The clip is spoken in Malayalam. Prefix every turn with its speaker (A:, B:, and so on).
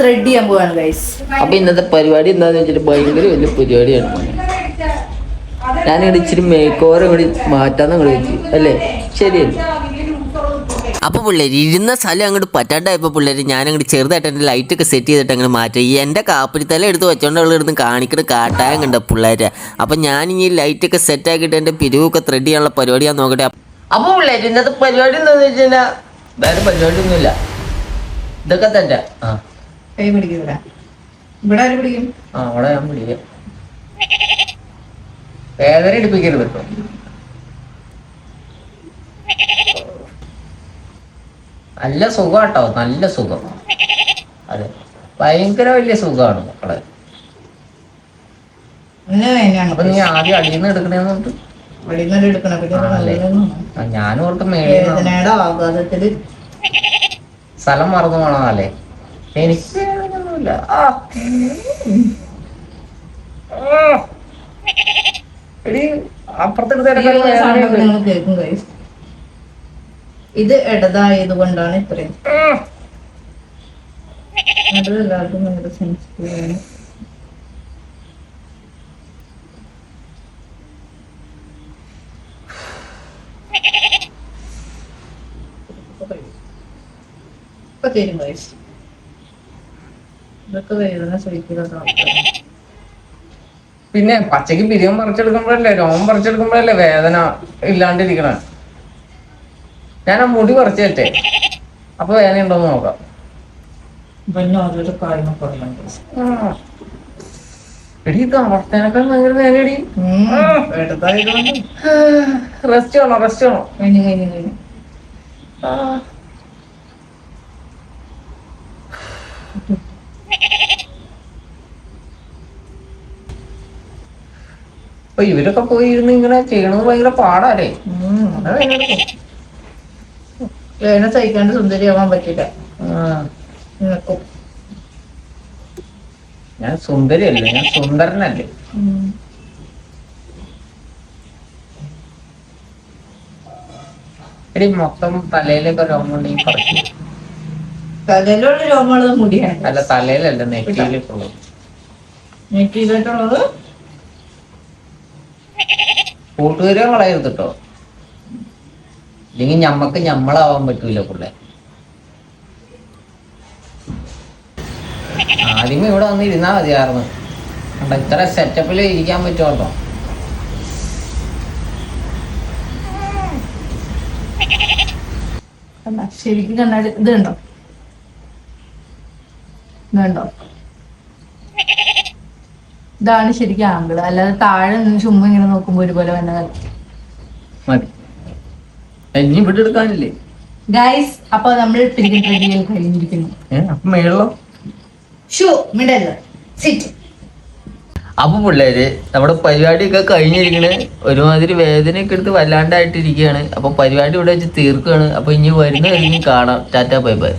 A: ത്രെഡ് ചെയ്യാൻ പോവാണ് ഗൈസ്.
B: അപ്പൊ ഇന്നത്തെ പരിപാടി എന്താന്ന് വെച്ചിട്ട് ഭയങ്കര വലിയ പരിപാടിയാണ്. ഞാനിവിടെ ഇച്ചിരി മേക്ക് ഓവർ കൂടി മാറ്റാന്ന് വിളിച്ചു അല്ലേ? ശരിയല്ലേ? അപ്പോൾ പിള്ളേർ ഇരുന്ന സ്ഥലം അങ്ങോട്ട് പറ്റാണ്ടായപ്പോൾ പിള്ളേർ ഞാനങ്ങോട്ട് ചെറുതായിട്ട് എൻ്റെ ലൈറ്റൊക്കെ സെറ്റ് ചെയ്തിട്ട് അങ്ങനെ മാറ്റും. എൻ്റെ കാപ്പിരിത്തല എടുത്ത് വെച്ചോണ്ട് അവളെടുത്ത് കാണിക്കുന്ന കാട്ടായം കണ്ട പിള്ളേരെ. അപ്പം ഞാനിനി ലൈറ്റൊക്കെ സെറ്റാക്കിയിട്ട് എൻ്റെ പിരിവൊക്കെ ത്രെഡ് ചെയ്യാനുള്ള പരിപാടിയാന്ന് നോക്കട്ടെ. അപ്പോൾ പിള്ളേർ ഇന്നത്തെ പരിപാടി എന്താണെന്ന് വെച്ച് കഴിഞ്ഞാൽ വേറെ പരിപാടിയൊന്നുമില്ല, ഇതൊക്കെ തന്നെ.
A: കൈ പിടിക്കും. ഇവിടെ ആര് പിടിക്കും?
B: അവിടെ ഞാൻ പിടിക്കാം. വേദന എടുപ്പിക്കരുത് കേട്ടോ. നല്ല സുഖം കേട്ടോ, നല്ല സുഖം. അതെ, ഭയങ്കര വലിയ സുഖമാണ് മക്കളെ. അപ്പൊ നീ ആദ്യം അടിയിൽ നിന്ന് എടുക്കണേന്നുണ്ട്. ഞാനും ഓർത്ത് മേടിയ സ്ഥലം മറന്നു പോണതല്ലേ. എനിക്ക് ഒന്നുമില്ല.
A: അപ്പുറത്തെടുത്ത് ഇത് ഇടതായത് കൊണ്ടാണ് ഇത്രയും. എല്ലാവർക്കും ഭയങ്കര സെൻസിറ്റീവാണ്. ഇപ്പൊ തരും ഗൈസ്. ഇതൊക്കെ വേദന സഹിക്കുന്ന.
B: പിന്നെ പച്ചക്ക് പിരിയം പറിച്ചെടുക്കുമ്പോഴല്ലേ, രോമം പറിച്ചെടുക്കുമ്പോഴല്ലേ വേദന ഇല്ലാണ്ടിരിക്കണ. ഞാൻ ആ മുടി പറിച്ചേറ്റേ, അപ്പൊ വേദന ഉണ്ടോന്ന് നോക്കാം. എടി കാർത്തേനേക്കാൾ ഭയങ്കര വേദനടി. റെസ്റ്റ് വേണോ? റെസ്റ്റ് വേണോ? അപ്പൊ ഇവരൊക്കെ പോയി ഇരുന്ന് ഇങ്ങനെ ചെയ്യണത് ഭയങ്കര പാടാല്ലേ.
A: വേദന സഹിക്കാണ്ട് സുന്ദരിയാവാൻ പറ്റില്ല.
B: ഞാൻ സുന്ദരിയല്ലേ, ഞാൻ സുന്ദരനല്ലേ. എടി മൊത്തം തലയിലൊക്കെ രോമം ഉണ്ടെങ്കിൽ പറയും.
A: തലയിലുള്ള രോമമുള്ളത് മുടിയാണ്.
B: അല്ല, തലയിലല്ല, നെറ്റിയിലേക്കുള്ളത്.
A: നെറ്റിയിലോട്ടുള്ളത്
B: കൂട്ടുകാരെ കളയരുത് കേട്ടോ, ഇല്ലെങ്കിൽ ഞമ്മക്ക് ഞമ്മളാവാൻ പറ്റൂല പിള്ളേ. ആദ്യമേ ഇവിടെ വന്ന് ഇരുന്നാ മതിയായിരുന്നു. ഇത്ര സെറ്റപ്പിൽ ഇരിക്കാൻ പറ്റുമോ?
A: ശരിക്കും കണ്ണാടി ഇത് കണ്ടോ? ഇതുണ്ടോ? ഇതാണ് ശരിക്കും ആംഗിള്. അല്ലാതെ താഴെ നിന്ന് ചുമ്മാ ഇങ്ങനെ നോക്കുമ്പോ ഒരുപോലെ വന്ന
B: ഇനി ഇവിടെ എടുക്കാനില്ലേ
A: ഗൈസ്? അപ്പൊ നമ്മൾ പിരികൽ കഴിഞ്ഞിരിക്കുന്നു.
B: മേളോ അപ്പൊ പിള്ളേര് നമ്മുടെ പരിപാടിയൊക്കെ കഴിഞ്ഞിരിക്കണ്. ഒരുമാതിരി വേദനയൊക്കെ എടുത്ത് വല്ലാണ്ടായിട്ടിരിക്കുകയാണ്. അപ്പൊ പരിപാടി ഇവിടെ വെച്ച് തീർക്കുകയാണ്. അപ്പൊ ഇനി വരുന്ന കഴിഞ്ഞ് കാണാം. Tata bye bye.